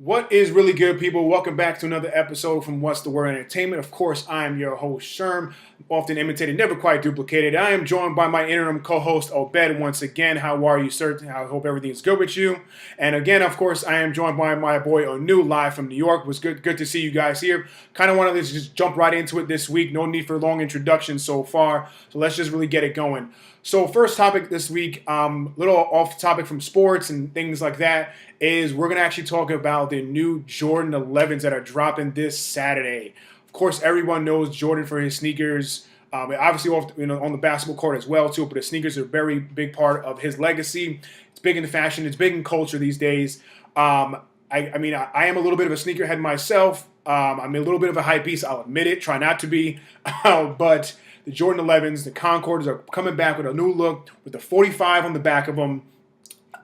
What is really good, people? Welcome back to another episode from What's the Word Entertainment. Of course, I am your host, Sherm, often imitated, never quite duplicated. I am joined by my interim co host, Obed, once again. How are you, sir? I hope everything is good with you. And again, of course, I am joined by my boy, Onu, live from New York. It was good to see you guys here. Kind of wanted to just jump right into it this week. No need for long introductions so far. So let's just really get it going. So first topic this week, little off topic from sports and things like that, is we're going to actually talk about the new Jordan 11s that are dropping this Saturday. Of course, everyone knows Jordan for his sneakers. Obviously, on the basketball court as well too. But the sneakers are a very big part of his legacy. It's big in fashion. It's big in culture these days. I am a little bit of a sneakerhead myself. I'm a little bit of a hype beast. I'll admit it. Try not to be, but the Jordan 11s, the Concords are coming back with a new look with the 45 on the back of them.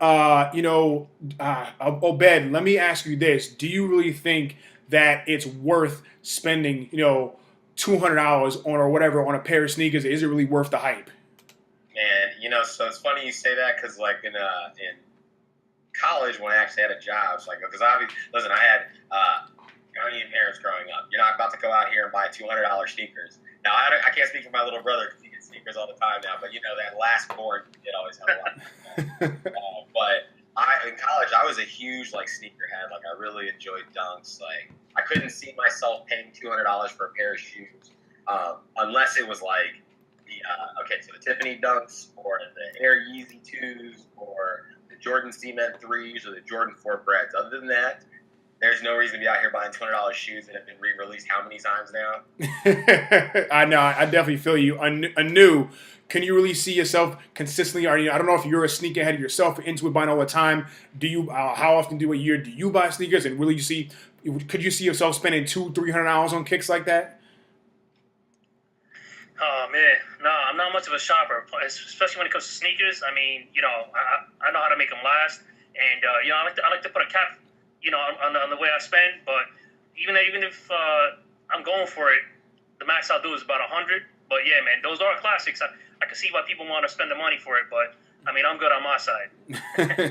Obed, let me ask you this. Do you really think that it's worth spending, $200 on or whatever on a pair of sneakers? Is it really worth the hype? Man, so it's funny you say that because, like, in college when I actually had a job, it's like, because listen, I had Ghanaian parents growing up. You're not about to go out here and buy $200 sneakers. Now, I can't speak for my little brother because he gets sneakers all the time now, but that last born kid always had a lot of but in college, I was a huge, sneakerhead. Like, I really enjoyed dunks. Like, I couldn't see myself paying $200 for a pair of shoes unless it was, like, the Tiffany dunks or the Air Yeezy 2s or the Jordan Cement 3s or the Jordan 4 Breads. Other than that, there's no reason to be out here buying $200 shoes that have been re-released how many times now? I know. I definitely feel you. Anew, can you really see yourself consistently? I don't know if you're a sneakerhead yourself, into it buying all the time. Do you? How often a year do you buy sneakers? And really, could you see yourself spending $200-300 on kicks like that? Oh man, no, I'm not much of a shopper, especially when it comes to sneakers. I mean, I know how to make them last, and I like to put a cap, on the way I spend. But even if I'm going for it, the max I'll do is about 100. But yeah, man, those are classics. I can see why people want to spend the money for it, but I mean, I'm good on my side.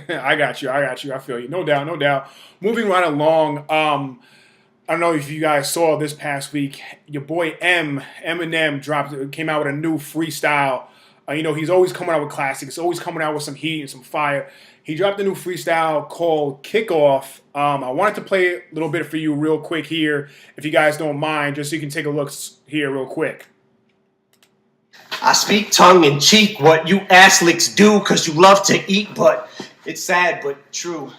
I got you. I feel you. No doubt, no doubt. Moving right along. I don't know if you guys saw this past week. Your boy Eminem came out with a new freestyle. He's always coming out with classics. Always coming out with some heat and some fire. He dropped a new freestyle called Kickoff. I wanted to play a little bit for you real quick here, if you guys don't mind, just so you can take a look here real quick. I speak tongue in cheek, what you ass licks do, cause you love to eat, but it's sad but true.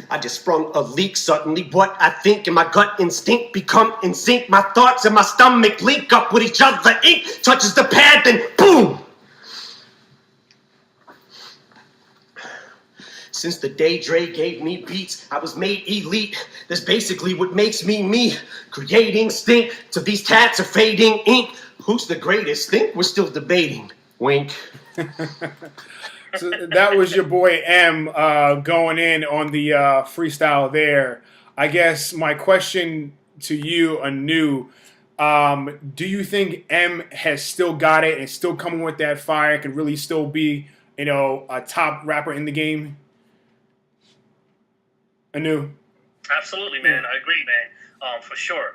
I just sprung a leak suddenly. What I think and my gut instinct become in sync. My thoughts and my stomach link up with each other. Ink touches the pad, then boom! Since the day Dre gave me beats, I was made elite. That's basically what makes me me. Creating stink to these tats are fading ink. Who's the greatest? Think we're still debating. Wink. So that was your boy M going in on the freestyle there. I guess my question to you, Anu, do you think M has still got it and still coming with that fire, can really still be, a top rapper in the game? Anu? Absolutely, man. I agree, man. For sure.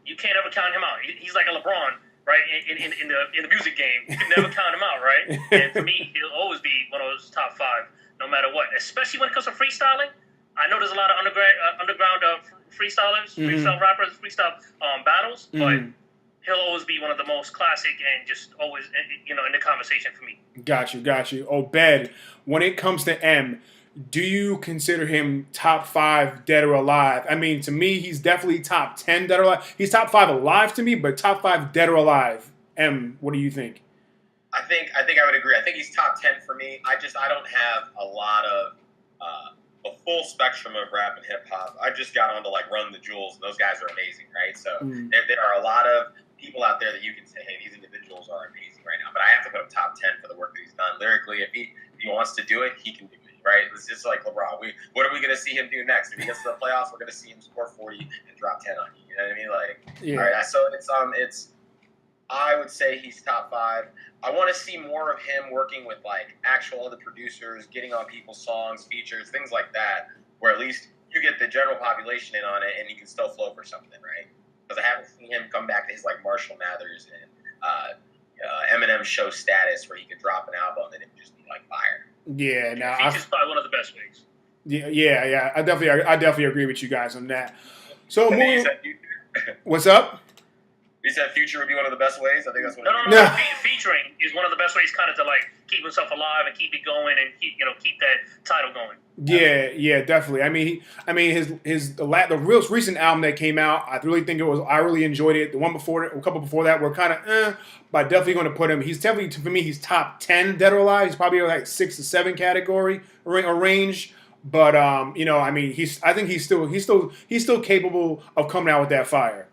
You can't ever count him out. He's like a LeBron, right? In the music game, you can never count him out, right? And for me, he'll always be one of those top five, no matter what. Especially when it comes to freestyling. I know there's a lot of underground freestylers, freestyle rappers, freestyle battles, but he'll always be one of the most classic and just always, in the conversation for me. Got you. Obed, when it comes to M, do you consider him top 5 dead or alive? I mean, to me, he's definitely top 10 dead or alive. He's top 5 alive to me, but top 5 dead or alive. M, what do you think? I think I would agree. I think he's top 10 for me. I don't have a lot of a full spectrum of rap and hip hop. I just got onto Run the Jewels, and those guys are amazing, right? So there are a lot of people out there that you can say, hey, these individuals are amazing right now. But I have to put him top 10 for the work that he's done lyrically. If he wants to do it, he can do it. Right? It's just like LeBron. What are we going to see him do next? If he gets to the playoffs, we're going to see him score 40 and drop 10 on you. You know what I mean? Yeah. All right. So it's I would say he's top 5. I want to see more of him working with like actual other producers, getting on people's songs, features, things like that, where at least you get the general population in on it, and he can still flow for something, right? Because I haven't seen him come back to his like Marshall Mathers and Eminem show status where he could drop an album and it would just be like fire. Yeah, now Feature's probably one of the best ways. yeah. I definitely agree with you guys on that. So moving, what's up? You said Future would be one of the best ways. I think that's what. No. Featuring is one of the best ways, kind of to like keep himself alive and keep it going and keep that title going. Yeah, definitely. I mean, the real recent album that came out, I really enjoyed it. The one before, a couple before that, were kind of, but definitely going to put him. He's definitely, for me, he's top 10 dead or alive. He's probably like 6 to 7 category or range. But I mean, I think he's still capable of coming out with that fire.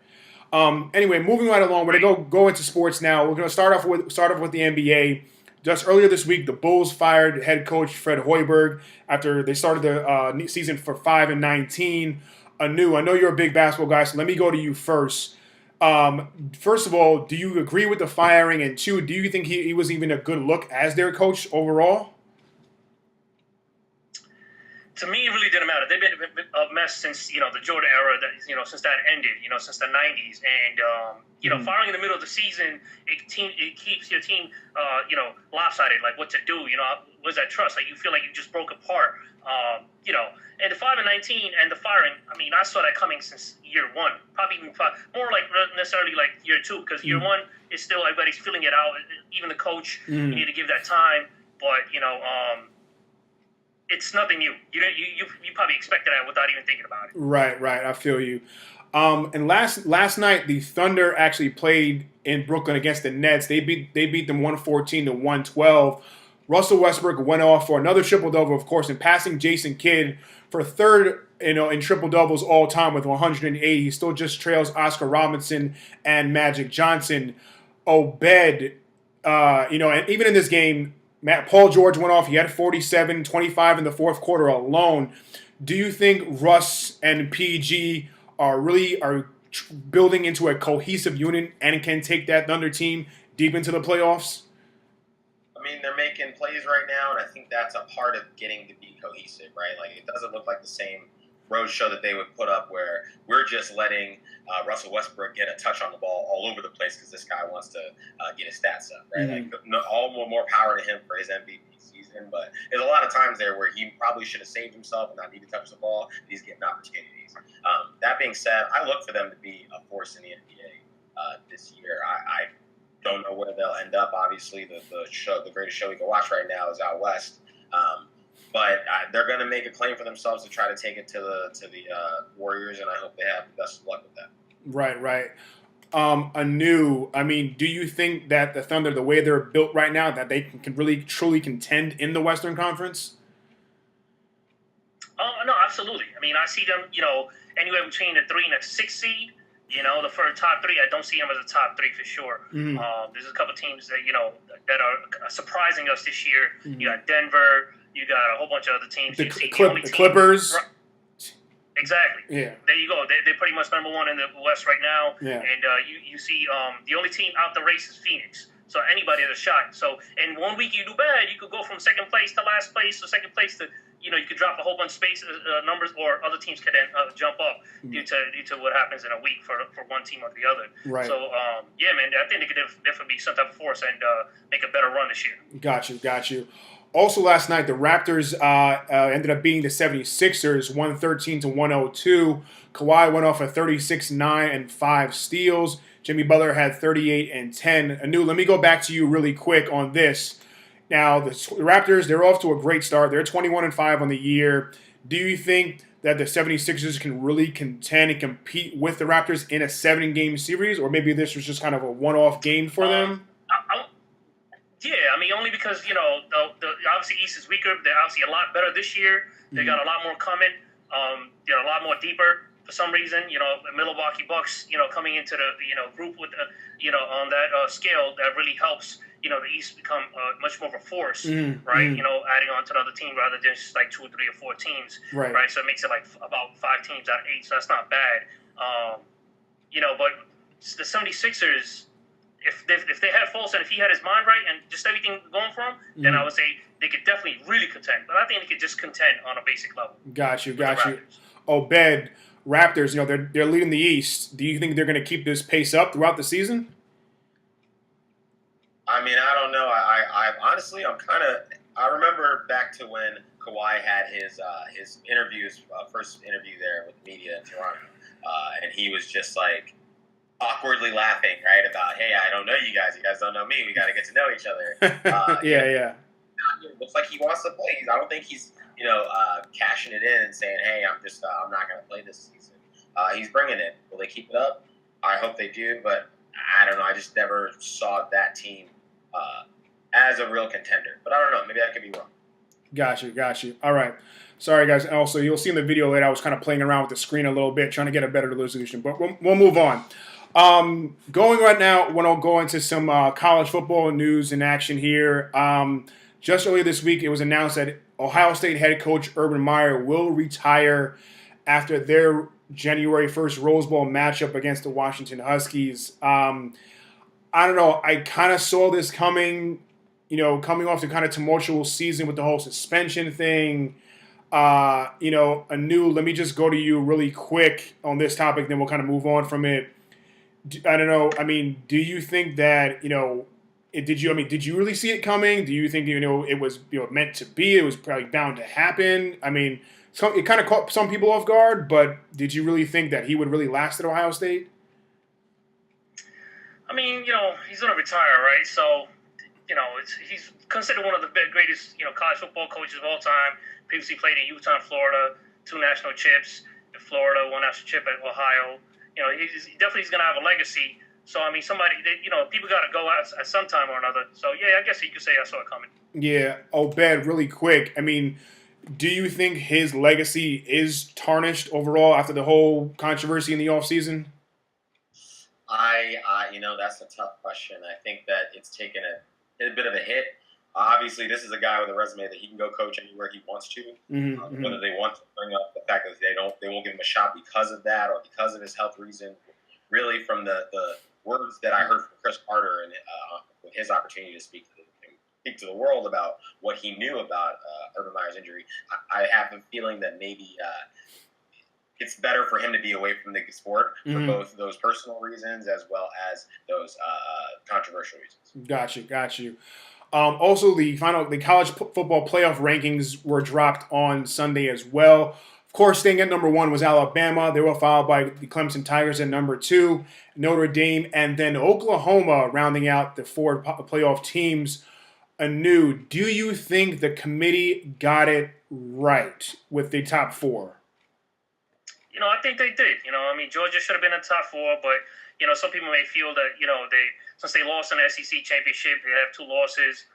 Anyway, moving right along, we're gonna go into sports now. We're gonna start off with the NBA. Just earlier this week, the Bulls fired head coach Fred Hoiberg after they started the season for 5-19. Anu, I know you're a big basketball guy, so let me go to you first. First of all, do you agree with the firing? And two, do you think he was even a good look as their coach overall? To me, it really didn't matter. They've been a mess since the Jordan era. Since that ended. Since the '90s, and firing in the middle of the season, it keeps your team lopsided. Like what to do. Where's that trust? Like you feel like you just broke apart. And the 5-19 and the firing. I mean, I saw that coming since year one. Probably even more like not necessarily like year two, because year one is still everybody's feeling it out. Even the coach, you need to give that time. But it's nothing new. You probably expected that without even thinking about it. Right. I feel you. And last night the Thunder actually played in Brooklyn against the Nets. They beat them 114 to 112. Russell Westbrook went off for another triple double, of course, and passing Jason Kidd for third, in triple doubles all time with 180. He still just trails Oscar Robinson and Magic Johnson. Obed, and even in this game, Paul George went off. He had 47, 25 in the fourth quarter alone. Do you think Russ and PG are building into a cohesive unit and can take that Thunder team deep into the playoffs? I mean, they're making plays right now, and I think that's a part of getting to be cohesive, right? Like, it doesn't look like the same road show that they would put up where we're just letting Russell Westbrook get a touch on the ball all over the place because this guy wants to get his stats up, right? Like, all more power to him for his MVP season, but there's a lot of times there where he probably should have saved himself and not need to touch the ball. He's getting opportunities. That being said, I look for them to be a force in the NBA this year. I don't know where they'll end up. Obviously, the greatest show we can watch right now is out west. But they're going to make a claim for themselves to try to take it to the Warriors, and I hope they have the best of luck with that. Right. Anu, I mean, do you think that the Thunder, the way they're built right now, that they can really truly contend in the Western Conference? No, absolutely. I mean, I see them, anywhere between the 3 and the 6 seed. The first top 3, I don't see them as a top 3 for sure. There's a couple teams that that are surprising us this year. You got Denver. You got a whole bunch of other teams. The Clippers. Exactly. Yeah. There you go. They're pretty much number 1 in the West right now. Yeah. And you see the only team out the race is Phoenix. So anybody has a shot. So in 1 week you do bad, you could go from second place to last place or second place to you could drop a whole bunch of space numbers, or other teams could then jump up due to what happens in a week for one team or the other. Right. So yeah, man, I think they could definitely be some type of force and make a better run this year. Got you. Also last night, the Raptors ended up beating the 76ers 113 to 102. Kawhi went off at 36-9 and 5 steals. Jimmy Butler had 38 and 10. Anu, let me go back to you really quick on this. Now, the Raptors, they're off to a great start. They're 21-5 on the year. Do you think that the 76ers can really contend and compete with the Raptors in a 7-game series? Or maybe this was just kind of a one-off game for them? Yeah, I mean, only because, the obviously East is weaker. They're obviously a lot better this year. They got a lot more coming, a lot more deeper for some reason. The Milwaukee Bucks, coming into the, group with, on that scale that really helps, the East become much more of a force, right? Adding on to another team rather than just like 2 or 3 or 4 teams, right? So it makes it like about 5 teams out of 8, so that's not bad. But the 76ers, if they had Foles and if he had his mind right and just everything going for him, then I would say they could definitely really contend. But I think they could just contend on a basic level. Got you. Obed, Raptors, they're leading the East. Do you think they're going to keep this pace up throughout the season? I mean, I don't know. I honestly, I remember back to when Kawhi had his interviews, first interview there with the media in Toronto, and he was just like awkwardly laughing, right, about, hey, I don't know you guys don't know me, we got to get to know each other. Yeah. It looks like he wants to play. I don't think he's cashing it in and saying, hey, I'm not going to play this season. He's bringing it. Will they keep it up? I hope they do, but I don't know. I just never saw that team as a real contender. But I don't know. Maybe I could be wrong. Got you. All right. Sorry, guys. And also, you'll see in the video later, I was kind of playing around with the screen a little bit, trying to get a better resolution. But we'll move on. Going right now, when I'll go into some college football news and action here. Just earlier this week, it was announced that Ohio State head coach Urban Meyer will retire after their January 1st Rose Bowl matchup against the Washington Huskies. I don't know. I kind of saw this coming, coming off the kind of tumultuous season with the whole suspension thing. Let me just go to you really quick on this topic, then we'll kind of move on from it. I don't know. I mean, do you think that, did you really see it coming? Do you think, it was, meant to be? It was probably bound to happen? I mean, it kind of caught some people off guard, but did you really think that he would really last at Ohio State? I mean, he's going to retire, right? So, he's considered one of the greatest, college football coaches of all time. Previously played in Utah and Florida, 2 national chips in Florida, 1 national chip at Ohio. He's going to have a legacy. So, I mean, people got to go at some time or another. So, yeah, I guess you could say I saw it coming. Yeah. Obed, really quick. I mean, do you think his legacy is tarnished overall after the whole controversy in the offseason? That's a tough question. I think that it's taken a bit of a hit. Obviously, this is a guy with a resume that he can go coach anywhere he wants to. Whether they want to bring up the fact that they won't give him a shot because of that or because of his health reason. Really, from the words that I heard from Chris Carter and with his opportunity to speak to the world about what he knew about Urban Meyer's injury, I have a feeling that maybe it's better for him to be away from the sport for both those personal reasons as well as those controversial reasons. Got you. Also, the college football playoff rankings were dropped on Sunday as well. Of course, staying at number 1 was Alabama. They were followed by the Clemson Tigers at number 2, Notre Dame, and then Oklahoma rounding out the 4 playoff teams anew. Do you think the committee got it right with the top 4? I think they did. Georgia should have been in the top 4, but some people may feel that since they lost in the SEC championship, they have 2 losses.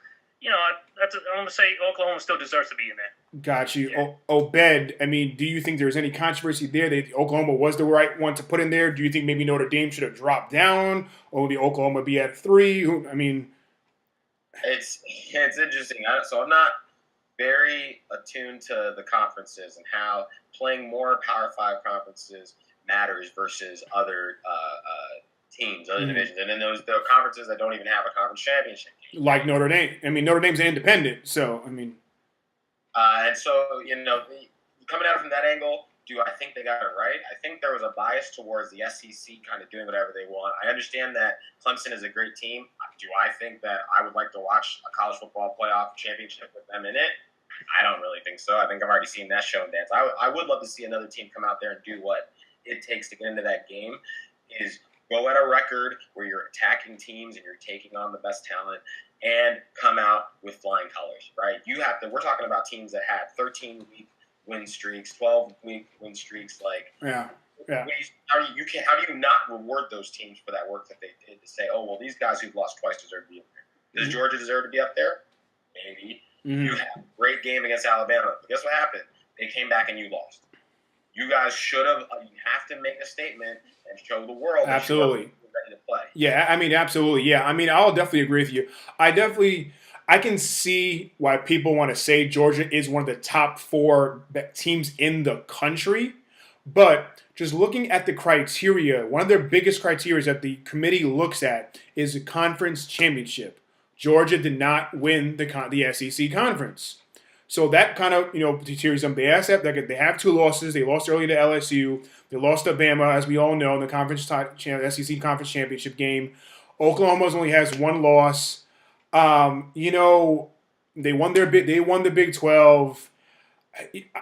I'm going to say Oklahoma still deserves to be in there. Got you. Yeah. Obed, I mean, do you think there's any controversy there that Oklahoma was the right one to put in there? Do you think maybe Notre Dame should have dropped down, or would the Oklahoma be at 3? It's interesting. So I'm not very attuned to the conferences and how playing more Power 5 conferences matters versus other teams, other divisions. And then the conferences that don't even have a conference championship. Like Notre Dame. I mean, Notre Dame's independent, so, I mean. And so, coming at it from that angle, do I think they got it right? I think there was a bias towards the SEC kind of doing whatever they want. I understand that Clemson is a great team. Do I think that I would like to watch a college football playoff championship with them in it? I don't really think so. I think I've already seen that show and dance. I would love to see another team come out there and do what it takes to get into that game, is go at a record where you're attacking teams and you're taking on the best talent and come out with flying colors, right? We're talking about teams that had 13-week win streaks, 12-week win streaks. Yeah. How do you not reward those teams for that work that they did to say, oh, well, these guys who've lost twice deserve to be up there? Does Georgia deserve to be up there? Maybe. You had a great game against Alabama, but guess what happened? They came back and you lost. You guys should have. You have to make a statement and show the world that absolutely you're ready to play. Yeah, absolutely. Yeah, I'll definitely agree with you. I can see why people want to say Georgia is one of the top 4 teams in the country, But just looking at the criteria, one of their biggest criteria that the committee looks at is the conference championship. Georgia did not win the SEC conference. So that kind of, deteriorates them. They have two losses. They lost early to LSU. They lost to Bama, as we all know, in the SEC conference championship game. Oklahoma only has one loss. They won the Big 12.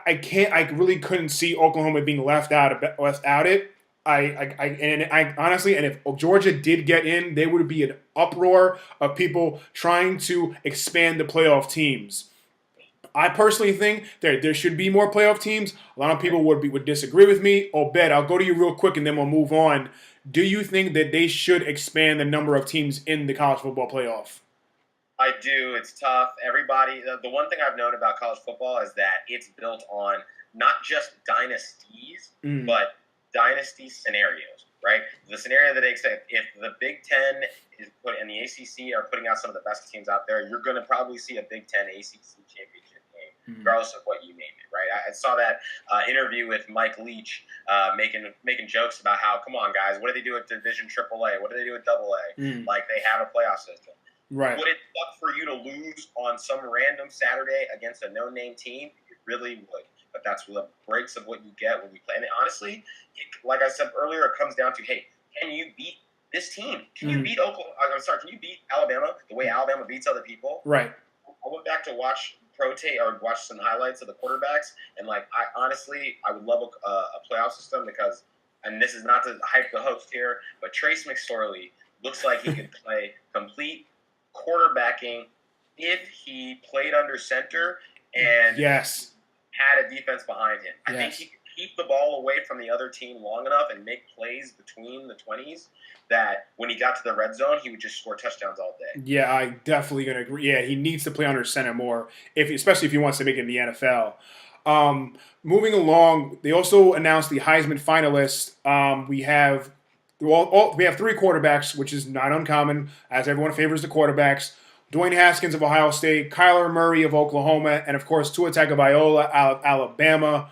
I really couldn't see Oklahoma being left out it. I honestly, and if Georgia did get in, there would be an uproar of people trying to expand the playoff teams. I personally think that there should be more playoff teams. A lot of people would disagree with me. Obed, I'll go to you real quick and then we'll move on. Do you think that they should expand the number of teams in the college football playoff? I do. It's tough. Everybody. The one thing I've known about college football is that it's built on not just dynasties, but dynasty scenarios. Right. The scenario that they expect, if the Big Ten is put and the ACC are putting out some of the best teams out there, you're going to probably see a Big Ten ACC championship game, regardless of what you name it. Right. I saw that interview with Mike Leach making jokes about how, come on, guys, what do they do at Division AAA? What do they do at AA? Like, they have a playoff system. Right. Would it suck for you to lose on some random Saturday against a no-name team? It really would. But that's the breaks of what you get when you play. And honestly, like I said earlier, it comes down to, hey, can you beat this team? Can you beat Oklahoma? I'm sorry, can you beat Alabama the way Alabama beats other people? Right. I went back to watch some highlights of the quarterbacks, and I would love a playoff system because, and this is not to hype the host here, but Trace McSorley looks like he could play complete quarterbacking if he played under center and had a defense behind him. I think he could keep the ball away from the other team long enough and make plays between the 20s that when he got to the red zone, he would just score touchdowns all day. Yeah, I definitely going to agree. Yeah, he needs to play under center more, especially if he wants to make it in the NFL. Moving along, they also announced the Heisman finalists. We have three quarterbacks, which is not uncommon, as everyone favors the quarterbacks. Dwayne Haskins of Ohio State, Kyler Murray of Oklahoma, and of course Tua Tagovailoa out of Alabama.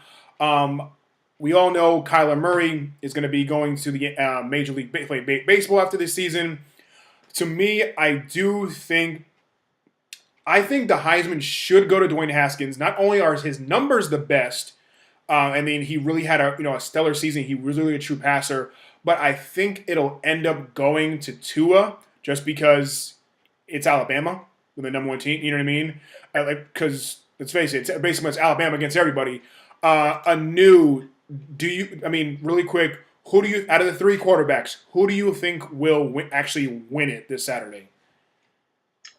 We all know Kyler Murray is going to be going to the Major League Baseball after this season. To me, I think the Heisman should go to Dwayne Haskins. Not only are his numbers the best, he really had a stellar season. He was really a true passer. But I think it'll end up going to Tua just because it's Alabama, the number one team. You know what I mean? Because let's face it, it's Alabama against everybody. Really quick, out of the three quarterbacks, who do you think will actually win it this Saturday?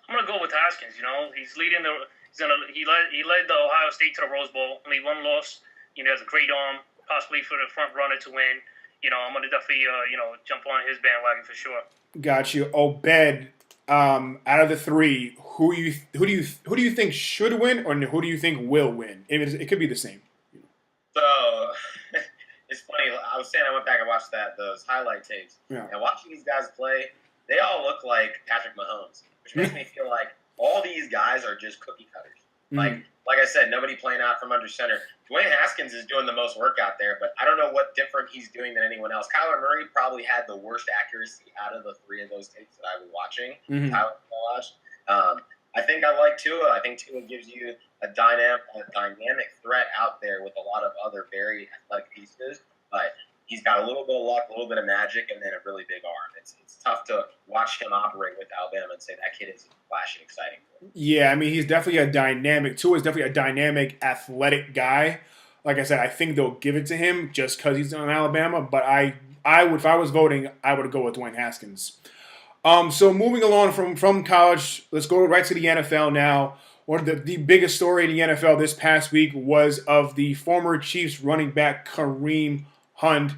I'm gonna go with Haskins. He's leading he led the Ohio State to the Rose Bowl. Only one loss. He has a great arm, possibly for the front runner to win. I'm gonna definitely jump on his bandwagon for sure. Got you. Obed, out of the three, who do you think should win, or who do you think will win? It could be the same. So it's funny. I was saying I went back and watched those highlight tapes, and watching these guys play, they all look like Patrick Mahomes, which makes me feel like all these guys are just cookie cutters. Like I said, nobody playing out from under center. Dwayne Haskins is doing the most work out there, but I don't know what different he's doing than anyone else. Kyler Murray probably had the worst accuracy out of the three of those tapes that I was watching. I think I like Tua. I think Tua gives you a dynamic threat out there with a lot of other very athletic pieces, but he's got a little bit of luck, a little bit of magic, and then a really big arm. It's tough to watch him operate with Alabama and say that kid is flashy, exciting. Yeah, he's definitely a dynamic. Tua is definitely a dynamic, athletic guy. Like I said, I think they'll give it to him just because he's on Alabama. But I would, if I was voting, I would go with Dwayne Haskins. So moving along from college, let's go right to the NFL now. One of the biggest story in the NFL this past week was of the former Chiefs running back Kareem Hunt,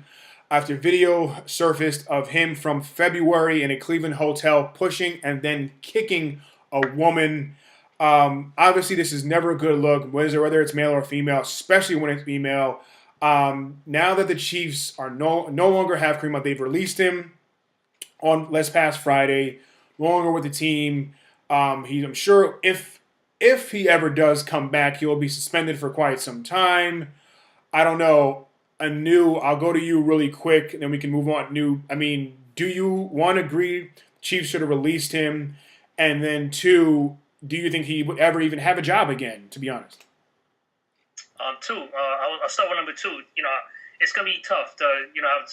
after video surfaced of him from February in a Cleveland hotel pushing and then kicking a woman. Obviously, this is never a good look, whether it's male or female, especially when it's female. Now that the Chiefs are no longer have Kareem Hunt, they've released him on last past Friday, no longer with the team. I'm sure if he ever does come back, he'll be suspended for quite some time. I don't know. I'll go to you really quick, and then we can move on. I mean, do you one agree Chiefs should have released him, and then two, do you think he would ever even have a job again? To be honest. Two. I'll start with number two. It's gonna be tough to have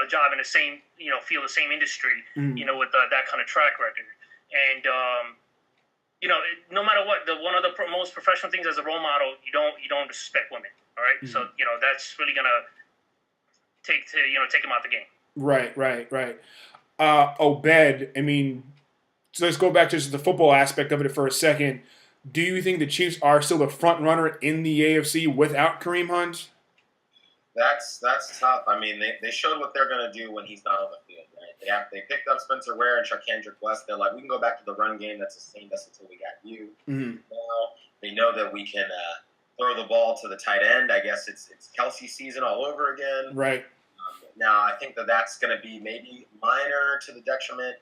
a job in the same field, the same industry. With that kind of track record, and no matter what, one of the most professional things as a role model, you don't disrespect women. All right, so that's really gonna take him out the game. Right. Obed, I mean, so let's go back to just the football aspect of it for a second. Do you think the Chiefs are still the front runner in the AFC without Kareem Hunt? That's tough. I mean, they showed what they're going to do when he's not on the field, right? They picked up Spencer Ware and Kendrick West. They're like, we can go back to the run game that sustained us until we got you. Mm-hmm. Now they know that we can throw the ball to the tight end. I guess it's Kelsey season all over again. Right. Now I think that's going to be maybe minor to the detriment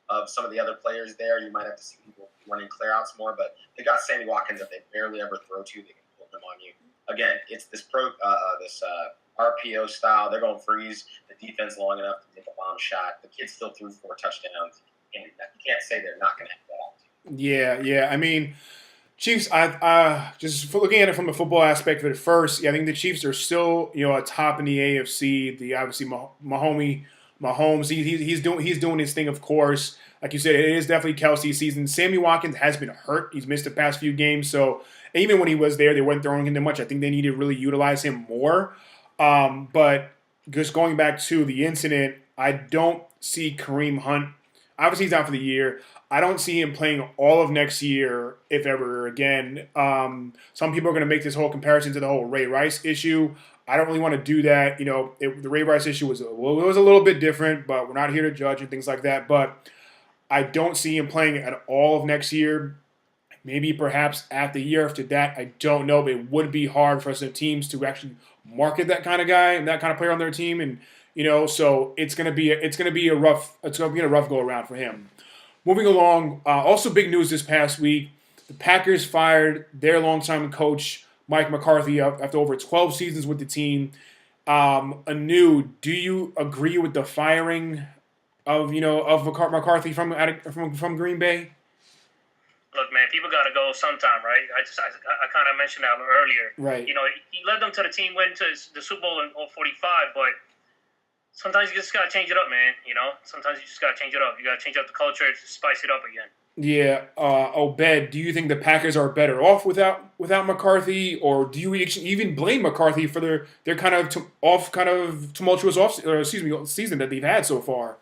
of some of the other players there. You might have to see people running clear outs more, but they got Sammy Watkins that they barely ever throw to. They can pull him on you. Again, it's this RPO style. They're going to freeze the defense long enough to take a bomb shot. The kid still threw 4 touchdowns, and you can't say they're not going to have that. Yeah. I mean, Chiefs. I just looking at it from a football aspect of it first. Yeah, I think the Chiefs are still atop in the AFC. The obviously Mahomes. He's doing his thing, of course. Like you said, it is definitely Kelsey's season. Sammy Watkins has been hurt. He's missed the past few games, so even when he was there, they weren't throwing him that much. I think they need to really utilize him more. But just going back to the incident, I don't see Kareem Hunt. Obviously, he's out for the year. I don't see him playing all of next year, if ever again. Some people are going to make this whole comparison to the whole Ray Rice issue. I don't really want to do that. The Ray Rice issue was a little bit different, but we're not here to judge and things like that. But I don't see him playing at all of next year. Maybe perhaps at the year after that, I don't know. But it would be hard for some teams to actually market that kind of guy and that kind of player on their team, and so it's gonna be a rough go around for him. Moving along, also big news this past week: the Packers fired their longtime coach Mike McCarthy after over 12 seasons with the team. Anu, do you agree with the firing of McCarthy from Green Bay? Look, man, people got to go sometime, right? I kind of mentioned that earlier. Right. He led them to the team, went to the Super Bowl in 45, but sometimes you just got to change it up, man. Sometimes you just got to change it up. You got to change up the culture to spice it up again. Yeah. Obed, do you think the Packers are better off without McCarthy, or do you even blame McCarthy for their kind of tumultuous season that they've had so far?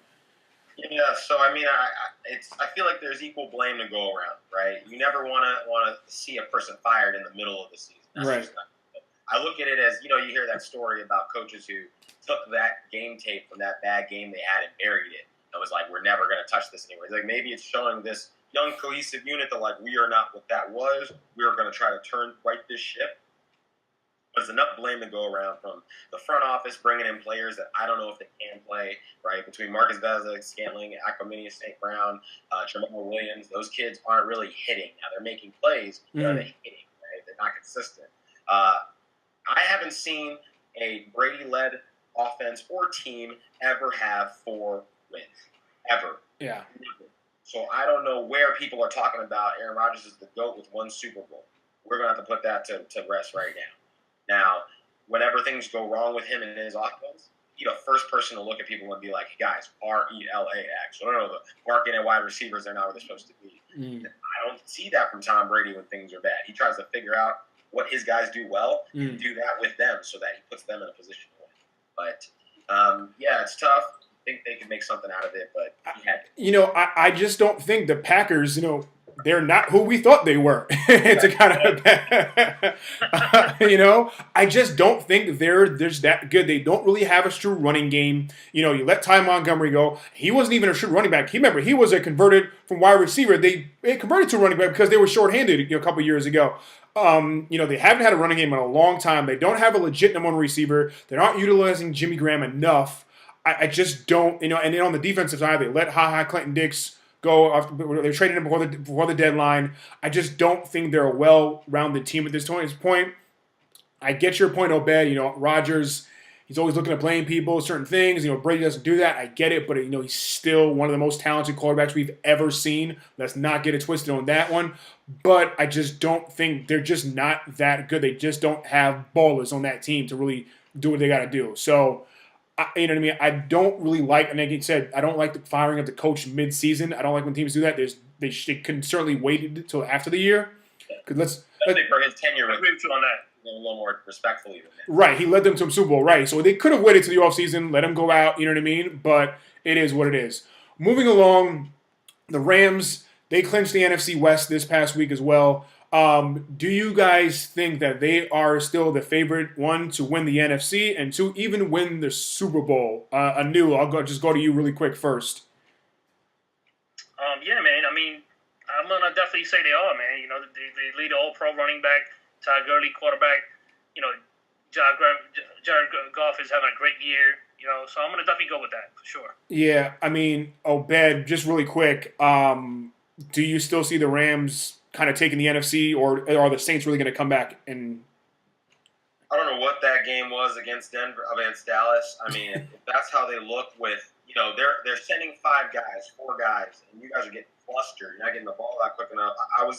Yeah, so I mean, I feel like there's equal blame to go around, right? You never want to see a person fired in the middle of the season. That's right. Just not good. I look at it as, you hear that story about coaches who took that game tape from that bad game they had and buried it. It was like, we're never going to touch this anymore. It's like maybe it's showing this young cohesive unit that like, we are not what that was. We are going to try to right this ship. There's enough blame to go around from the front office bringing in players that I don't know if they can play, right? Between Marcus Bezic, Scantling, Aquemini, St. Brown, Jamal Williams, those kids aren't really hitting. Now they're making plays, but are they hitting, right? They're not consistent. I haven't seen a Brady-led offense or team ever have 4 wins, ever. Yeah. So I don't know where people are talking about Aaron Rodgers is the GOAT with 1 Super Bowl. We're going to have to put that to rest right now. Now, whenever things go wrong with him and his offense, he's the first person to look at people and be like, hey guys, RELAX. So, no, the marking and wide receivers, they're not where they're supposed to be. I don't see that from Tom Brady when things are bad. He tries to figure out what his guys do well and do that with them so that he puts them in a position to win. But, yeah, it's tough. I think they could make something out of it, but he had to. I just don't think the Packers, they're not who we thought they were. It's a kind of, I just don't think they're that good. They don't really have a true running game. You let Ty Montgomery go. He wasn't even a true running back. Remember, he was a converted from wide receiver. They converted to running back because they were shorthanded a couple years ago. They haven't had a running game in a long time. They don't have a legit number 1 receiver. They're not utilizing Jimmy Graham enough. I just don't, and then on the defensive side, they let Clinton Dix go. They traded him before the deadline. I just don't think they're a well-rounded team at this point. I get your point, Obed. Rodgers, he's always looking to blame people, certain things. Brady doesn't do that. I get it, but he's still one of the most talented quarterbacks we've ever seen. Let's not get it twisted on that one. But I just don't think they're just not that good. They just don't have ballers on that team to really do what they got to do. So, you know what I mean? I don't really like, and like you said, I don't like the firing of the coach mid-season. I don't like when teams do that. They can certainly wait until after the year. Because I think for his tenure, I agree with you on that. A little more respectfully than that. Right, he led them to a Super Bowl, right. So they could have waited to the offseason, let him go out, you know what I mean? But it is what it is. Moving along, the Rams, they clinched the NFC West this past week as well. Do you guys think that they are still the favorite, one, to win the NFC, and two, even win the Super Bowl? Anu, I'll just go to you really quick first. Yeah, man. I mean, I'm going to definitely say they are, man. They lead the All-Pro running back, Todd Gurley, quarterback. Jared Goff is having a great year. So I'm going to definitely go with that for sure. Yeah, I mean, Obed, just really quick, do you still see the Rams kind of taking the NFC, or are the Saints really going to come back? And I don't know what that game was against Dallas. I mean, if that's how they look with, they're sending 4 guys, and you guys are getting flustered. You're not getting the ball out quick enough. I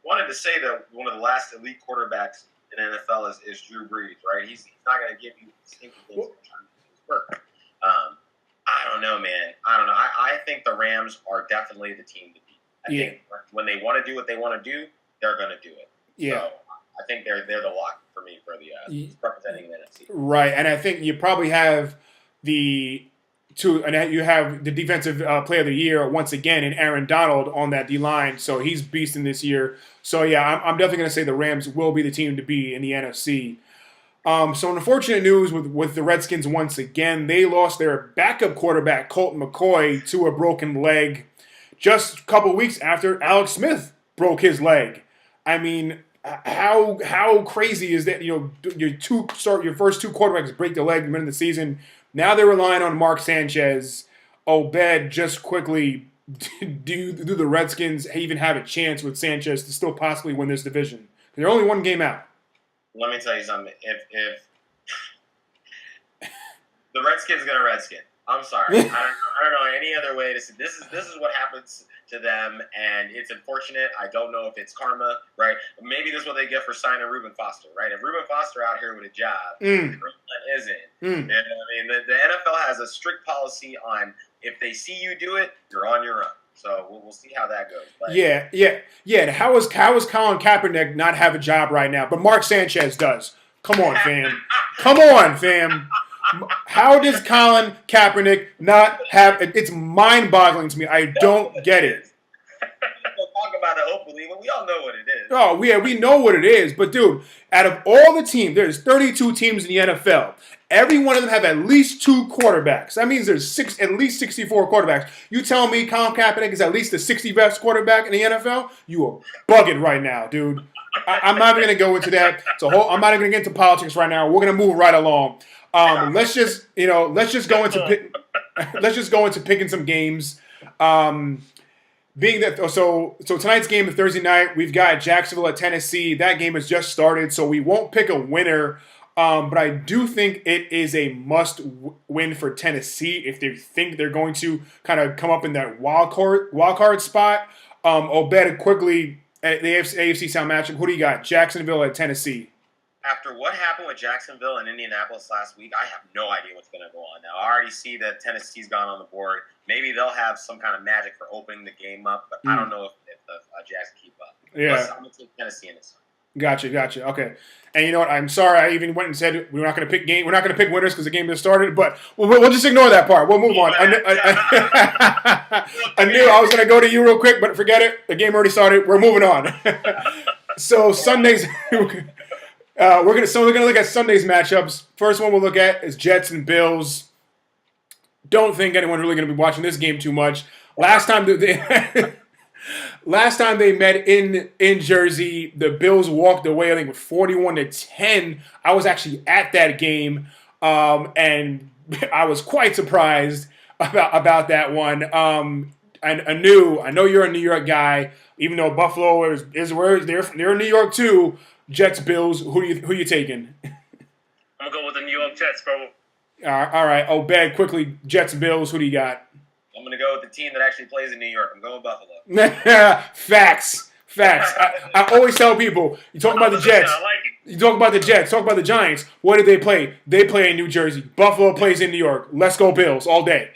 wanted to say that one of the last elite quarterbacks in the NFL is Drew Brees, right? He's not going to give you stinky things every time things work. I don't know, man. I don't know. I think the Rams are definitely the team to beat. I think when they want to do what they want to do, they're going to do it. Yeah. So I think they're the lock for me for the representing the NFC. Right, and I think you probably have you have the defensive player of the year once again in Aaron Donald on that D-line, so he's beasting this year. So, yeah, I'm definitely going to say the Rams will be the team to beat in the NFC. So, unfortunate news with the Redskins once again. They lost their backup quarterback, Colt McCoy, to a broken leg just a couple weeks after Alex Smith broke his leg. I mean, how crazy is that? Your first 2 quarterbacks break their leg in the middle of the season. Now they're relying on Mark Sanchez. Obed, just quickly, do the Redskins even have a chance with Sanchez to still possibly win this division? They're only 1 game out. Let me tell you something. If the Redskins going to Redskin, I'm sorry. I don't know any other way to say this is what happens to them, and it's unfortunate. I don't know if it's karma, right? Maybe this is what they get for signing Reuben Foster, right? If Reuben Foster out here with a job, isn't. I mean, the NFL has a strict policy on if they see you do it, you're on your own. So we'll see how that goes. But yeah. How is Colin Kaepernick not have a job right now? But Mark Sanchez does. Come on, fam. How does Colin Kaepernick not have? It's mind-boggling to me. I don't get it. We'll talk about it openly, but we all know what it is. Oh, we know what it is. But, dude, out of all the teams, there's 32 teams in the NFL. Every one of them have at least 2 quarterbacks. That means there's at least 64 quarterbacks. You tell me Colin Kaepernick is at least the 60th best quarterback in the NFL? You are bugging right now, dude. I'm not even going to go into that. I'm not even going to get into politics right now. We're going to move right along. Let's just go into picking some games. Being that so tonight's game is Thursday night. We've got Jacksonville at Tennessee. That game has just started, so we won't pick a winner. But I do think it is a must-win for Tennessee if they think they're going to kind of come up in that wild card spot. Obed, quickly, at the AFC South matchup, who do you got? Jacksonville at Tennessee. After what happened with Jacksonville and Indianapolis last week, I have no idea what's going to go on now. I already see that Tennessee's gone on the board. Maybe they'll have some kind of magic for opening the game up, but I don't know if the Jacks keep up. Yeah. Plus, I'm going to take Tennessee in this one. Gotcha. Okay. And you know what? I'm sorry. I even went and said we're not going to pick winners because the game just started. But we'll just ignore that part. We'll move on. I knew I was going to go to you real quick, but forget it. The game already started. We're moving on. So Sundays, we're gonna look at Sunday's matchups. First one we'll look at is Jets and Bills. Don't think anyone's really going to be watching this game too much. Last time they met in Jersey, the Bills walked away, I think, with 41-10. I was actually at that game, and I was quite surprised about that one. I know you're a New York guy, even though Buffalo is where they're in New York too. Jets, Bills. Who you taking? I'm gonna go with the New York Jets, bro. All right. Obed, quickly. Jets, Bills. Who do you got? I'm going to go with the team that actually plays in New York. I'm going Buffalo. Facts. I always tell people, you talk about the Jets. I like it. You talk about the Jets. Talk about the Giants. What do they play? They play in New Jersey. Buffalo plays in New York. Let's go Bills all day.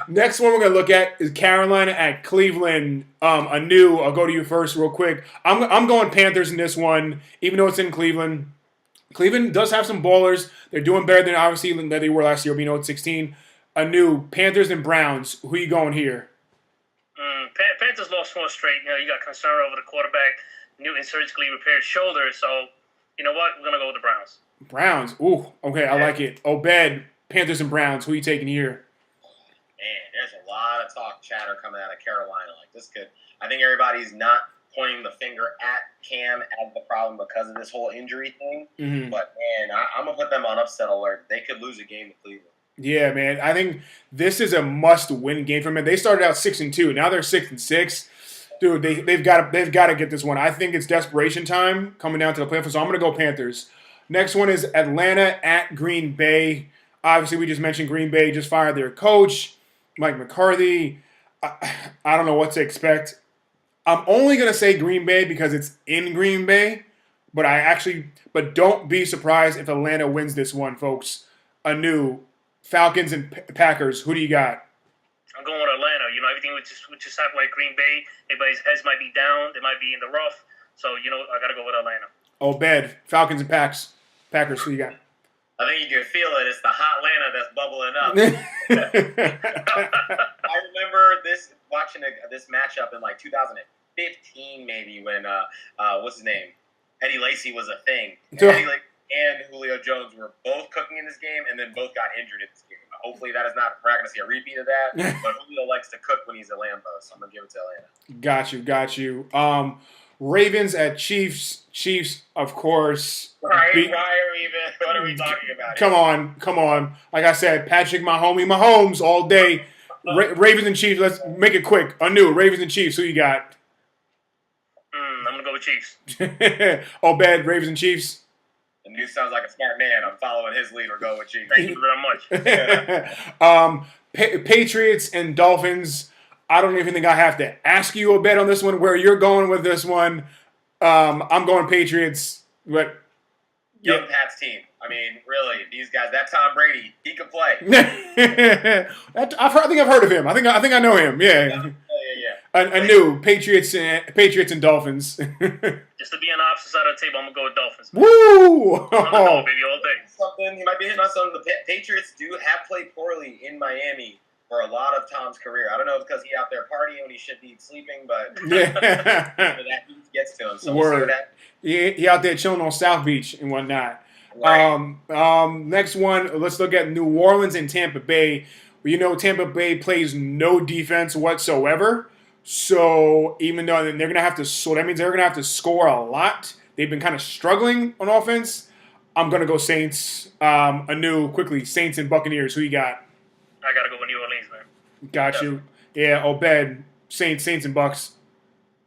Next one we're going to look at is Carolina at Cleveland. I'll go to you first real quick. I'm going Panthers in this one, even though it's in Cleveland. Cleveland does have some ballers. They're doing better than obviously than they were last year. We know it's 16. Panthers and Browns. Who you going here? Panthers lost 4 straight. You know, you got concern over the quarterback, new and surgically repaired shoulder. So, you know what? We're gonna go with the Browns. Browns. Ooh, okay, I like it. Obed, Panthers and Browns. Who you taking here? Man, there's a lot of chatter coming out of Carolina. Like this could. I think everybody's not pointing the finger at Cam as the problem because of this whole injury thing. Mm-hmm. But man, I'm gonna put them on upset alert. They could lose a game to Cleveland. Yeah, man. I think this is a must-win game for them. They started out 6-2. Now they're 6-6. Dude, they've got to get this one. I think it's desperation time coming down to the playoffs. So I'm going to go Panthers. Next one is Atlanta at Green Bay. Obviously, we just mentioned Green Bay just fired their coach, Mike McCarthy. I don't know what to expect. I'm only going to say Green Bay because it's in Green Bay. But don't be surprised if Atlanta wins this one, folks. Falcons and Packers. Who do you got? I'm going with Atlanta. You know, everything with just happened with Green Bay. Everybody's heads might be down. They might be in the rough. So, you know, I got to go with Atlanta. Obed, Falcons and Packers. Who you got? I think you can feel it. It's the hot Atlanta that's bubbling up. I remember watching this matchup in like 2015, maybe when what's his name, Eddie Lacy was a thing. Eddie Lacy and Julio Jones were both cooking in this game, and then both got injured in this game. Hopefully, we're not going to see a repeat of that. But Julio likes to cook when he's at Lambeau, so I'm going to give it to Atlanta. Got you. Ravens at Chiefs. Chiefs, of course. What are we talking about? Come on. Like I said, Patrick, my homie, Mahomes all day. Ravens and Chiefs. Let's make it quick. Ravens and Chiefs. Who you got? I'm going to go with Chiefs. Obed, Ravens and Chiefs. The news sounds like a smart man. I'm following his lead or go with Chiefs. Thank you very much. Patriots and Dolphins. I don't even think I have to ask you a bet on this one, where you're going with this one. I'm going Patriots. But young Pat's team. I mean, really, these guys. That Tom Brady, he could play. I think I've heard of him. I think I know him. Yeah. I knew Patriots and Dolphins. Just to be on the opposite side of the table, I'm gonna go with Dolphins. Woo! I'm gonna go, baby, all day. Something he might be hitting on something. The Patriots have played poorly in Miami for a lot of Tom's career. I don't know if it's because he's out there partying when he should be sleeping, but that gets to him. So we'll see what happens. He out there chilling on South Beach and whatnot. Right. Next one, let's look at New Orleans and Tampa Bay. You know, Tampa Bay plays no defense whatsoever. So even though that means they're gonna have to score a lot. They've been kind of struggling on offense. I'm gonna go Saints. Quickly, Saints and Buccaneers. Who you got? I gotta go with New Orleans, man. Got you. Yeah, Obed, Saints and Bucks.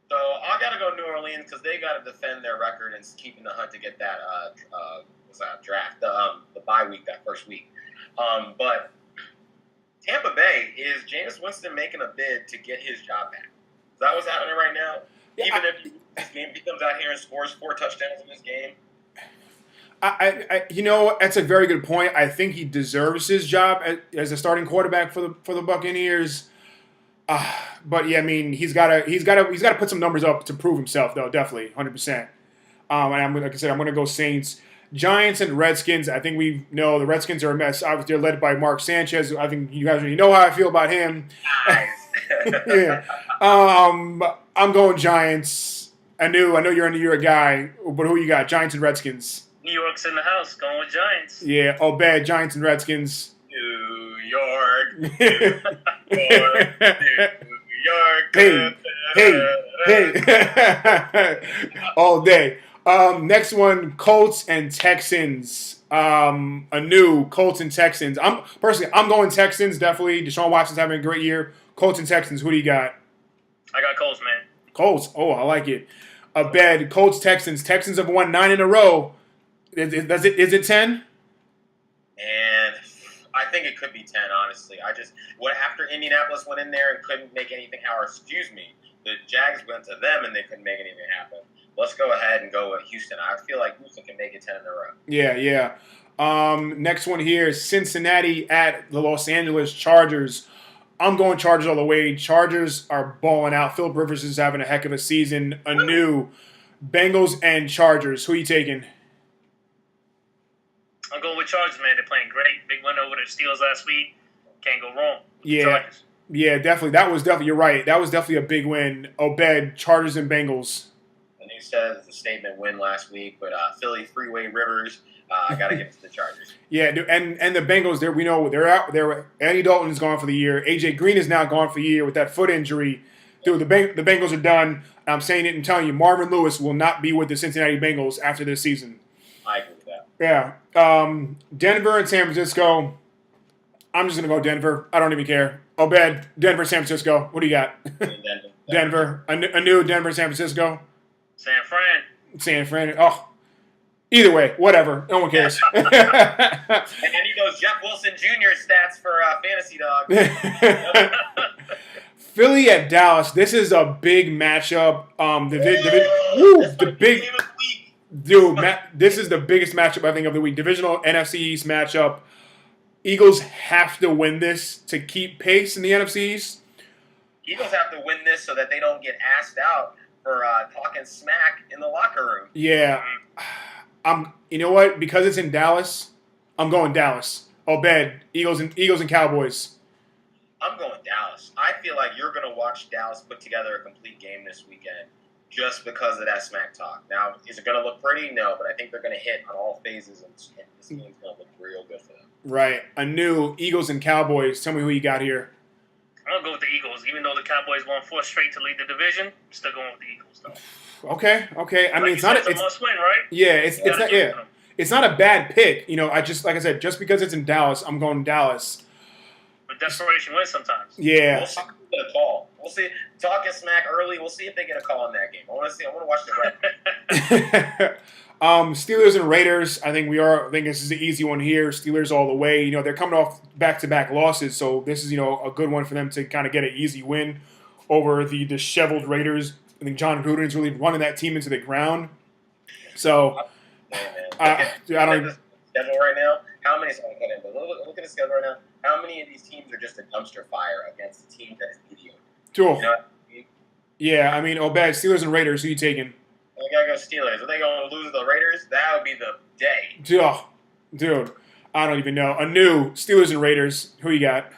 So I gotta go New Orleans because they gotta defend their record and keep in the hunt to get that draft, the bye week, that first week. But Tampa Bay, is Jameis Winston making a bid to get his job back? Is that what's happening right now? Even if this game, he comes out here and scores 4 touchdowns in this game. That's a very good point. I think he deserves his job as a starting quarterback for the Buccaneers. But yeah, I mean, he's got to put some numbers up to prove himself, though. Definitely, 100%. And like I said, I'm going to go Saints. Giants and Redskins. I think we know the Redskins are a mess. Obviously, they're led by Mark Sanchez. I think you guys already know how I feel about him. Nice. Yeah. I'm going Giants. I know you're a guy, but who you got? Giants and Redskins. New York's in the house. Going with Giants. Yeah. Bad Giants and Redskins. New York. Hey. All day. Next one, Colts and Texans. Colts and Texans. I'm going Texans, definitely. Deshaun Watson's having a great year. Colts and Texans, who do you got? I got Colts, man. Colts. Oh, I like it. Abed, Colts, Texans. Texans have won 9 in a row. Is it 10? And I think it could be 10, honestly. After Indianapolis went in there and couldn't make anything happen, the Jags went to them and they couldn't make anything happen. Let's go ahead and go with Houston. I feel like Houston can make it 10 in a row. Yeah. Next one here is Cincinnati at the Los Angeles Chargers. I'm going Chargers all the way. Chargers are balling out. Philip Rivers is having a heck of a season. Anew. Bengals and Chargers. Who are you taking? I'm going with Chargers, man. They're playing great. Big win over the Steelers last week. Can't go wrong. Yeah. Chargers. Yeah, definitely. You're right. That was definitely a big win. Obed, Chargers and Bengals. And you said it's a statement win last week, but Philly Freeway Rivers, I got to give it to the Chargers. Yeah, and the Bengals, we know they're out. Andy Dalton is gone for the year. AJ Green is now gone for the year with that foot injury. Dude, the Bengals are done. I'm saying it and telling you, Marvin Lewis will not be with the Cincinnati Bengals after this season. I agree with that. Yeah. Denver and San Francisco. I'm just going to go Denver. I don't even care. Obed, Denver, San Francisco. What do you got? Denver. A new Denver, San Francisco. San Fran. Oh. Either way, whatever. No one cares. And then he goes Jeff Wilson Jr. stats for Fantasy Dog. Philly at Dallas. This is a big matchup. This is the biggest matchup I think of the week. Divisional NFC East matchup. Eagles have to win this to keep pace in the NFC East. Eagles have to win this so that they don't get asked out for talking smack in the locker room. Yeah. You know what? Because it's in Dallas, I'm going Dallas. Obed, Eagles and Cowboys. I'm going Dallas. I feel like you're going to watch Dallas put together a complete game this weekend just because of that smack talk. Now, is it going to look pretty? No, but I think they're going to hit on all phases, and this game's going to look real good for them. Right. A new Eagles and Cowboys. Tell me who you got here. I'm going to go with the Eagles. Even though the Cowboys won 4 straight to lead the division, I'm still going with the Eagles, though. Okay. I mean, it's a must win, right? Yeah, it's not a bad pick. You know, like I said, just because it's in Dallas, I'm going Dallas. But desperation wins sometimes. Yeah. We'll see if they get a call. We'll see. Talking smack early. We'll see if they get a call in that game. I want to watch the rest. Steelers and Raiders. I think this is an easy one here. Steelers all the way. You know, they're coming off back-to-back losses, so this is, a good one for them to kind of get an easy win over the disheveled Raiders. I think John Gruden's really running that team into the ground. So, I don't even schedule right now. How many? Look at the schedule right now. How many of these teams are just a dumpster fire against a team that is mediocre? Cool. You know what I mean? Yeah, I mean, Obed, Steelers and Raiders. Who are you taking? I gotta go Steelers. Are they going to lose the Raiders? That would be the day. Dude, I don't even know. A new Steelers and Raiders. Who you got?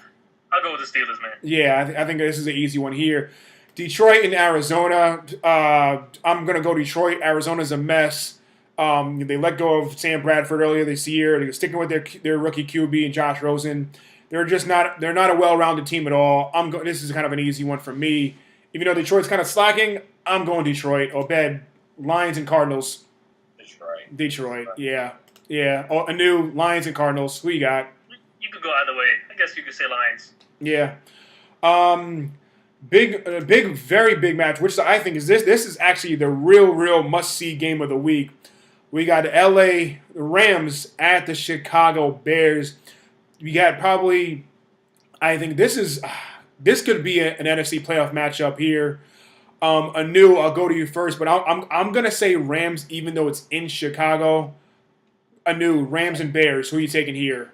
I'll go with the Steelers, man. Yeah, I think this is an easy one here. Detroit and Arizona. I'm going to go Detroit. Arizona's a mess. They let go of Sam Bradford earlier this year. They're sticking with their rookie QB and Josh Rosen. They're not a well-rounded team at all. This is kind of an easy one for me. Even though Detroit's kind of slacking, I'm going Detroit. Obed, Lions and Cardinals. Detroit. Yeah. Oh, a new Lions and Cardinals. Who you got? You could go either way. I guess you could say Lions. Yeah. Very big match, which I think is this. This is actually the real must-see game of the week. We got LA Rams at the Chicago Bears. We got probably, I think this could be an NFC playoff matchup here. Anu, I'll go to you first, but I'm gonna say Rams, even though it's in Chicago. Anu, Rams and Bears. Who are you taking here?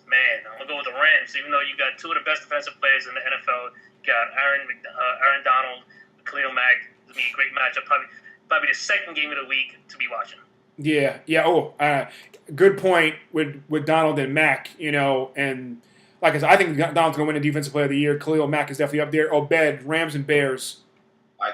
Man, I'm gonna go with the Rams, even though you got 2 of the best defensive players in the NFL. You got Aaron Donald, Khalil Mack. It's gonna be a great matchup. Probably the second game of the week to be watching. Yeah. Oh, good point with Donald and Mack. And like I said, I think Donald's going to win the Defensive Player of the Year. Khalil Mack is definitely up there. Obed, Rams and Bears. I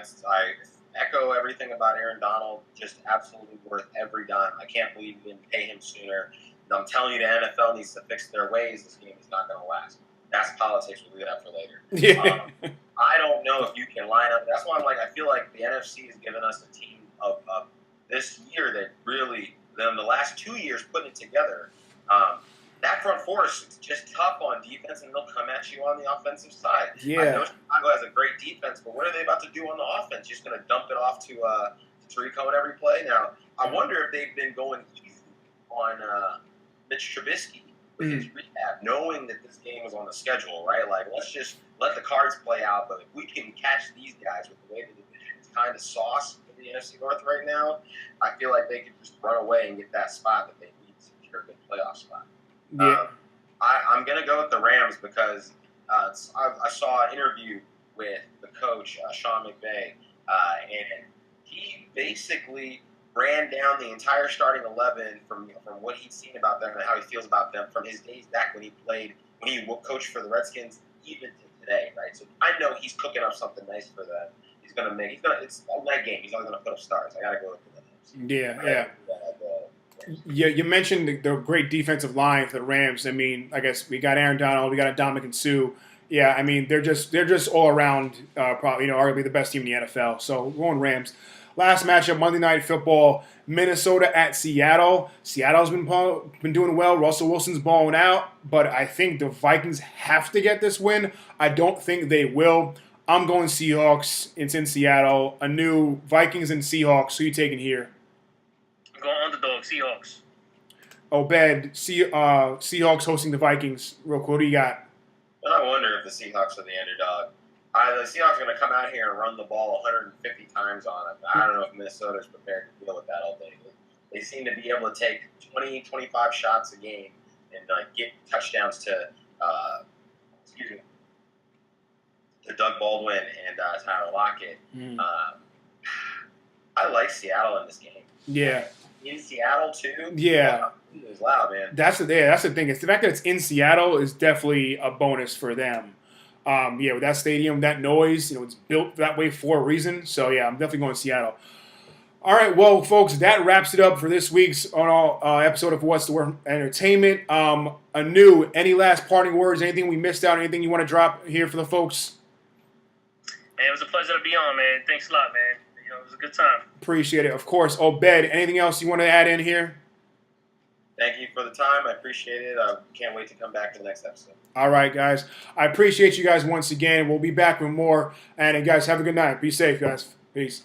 echo everything about Aaron Donald. Just absolutely worth every dime. I can't believe we didn't pay him sooner. And I'm telling you, the NFL needs to fix their ways. This game is not going to last. That's politics. We'll leave that for later. Yeah. I don't know if you can line up. That's why I feel like the NFC has given us a team of this year that really, the last 2 years putting it together, that front four is just tough on defense, and they'll come at you on the offensive side. Yeah. I know Chicago has a great defense, but what are they about to do on the offense? Just going to dump it off to Tariq on every play? Now, I wonder if they've been going easy on Mitch Trubisky with his rehab, knowing that this game was on the schedule, right? Like, let's just let the cards play out, but if we can catch these guys with the way the division is kind of sauce in the NFC North right now, I feel like they could just run away and get that spot that they need to secure a good playoff spot. Yeah. I'm going to go with the Rams because I saw an interview with the coach, Sean McVay, and he basically ran down the entire starting 11 from what he'd seen about them and how he feels about them from his days back when he coached for the Redskins, even to today, right? So I know he's cooking up something nice for them. It's a leg game. He's only going to put up stars. I got to go with the Rams. Yeah. Yeah, you mentioned the great defensive line for the Rams. I mean, I guess we got Aaron Donald, we got Dominic and Sue. Yeah, I mean, they're just all around, probably, arguably the best team in the NFL. So we're going Rams. Last matchup, Monday Night Football, Minnesota at Seattle. Seattle's been doing well. Russell Wilson's balling out, but I think the Vikings have to get this win. I don't think they will. I'm going Seahawks. It's in Seattle. A new Vikings and Seahawks. Who you taking here? I'm going underdog, Seahawks. Obed, Seahawks hosting the Vikings. Real quick, what do you got? And I wonder if the Seahawks are the underdog. The Seahawks are going to come out here and run the ball 150 times on it. I don't know if Minnesota's prepared to deal with that all day. They seem to be able to take 20, 25 shots a game and get touchdowns to Doug Baldwin and Tyler Lockett. I like Seattle in this game. Yeah. In Seattle too. Yeah. It was loud, man. That's the thing. It's the fact that it's in Seattle is definitely a bonus for them. With that stadium, that noise, it's built that way for a reason. So yeah, I'm definitely going Seattle. All right, well, folks, that wraps it up for this week's episode of What's the Word Entertainment. Any last parting words? Anything we missed out? Anything you want to drop here for the folks? Man, it was a pleasure to be on, man. Thanks a lot, man. It was a good time. Appreciate it. Of course. Obed, anything else you want to add in here? Thank you for the time. I appreciate it. I can't wait to come back to the next episode. All right, guys. I appreciate you guys once again. We'll be back with more. And guys, have a good night. Be safe, guys. Peace.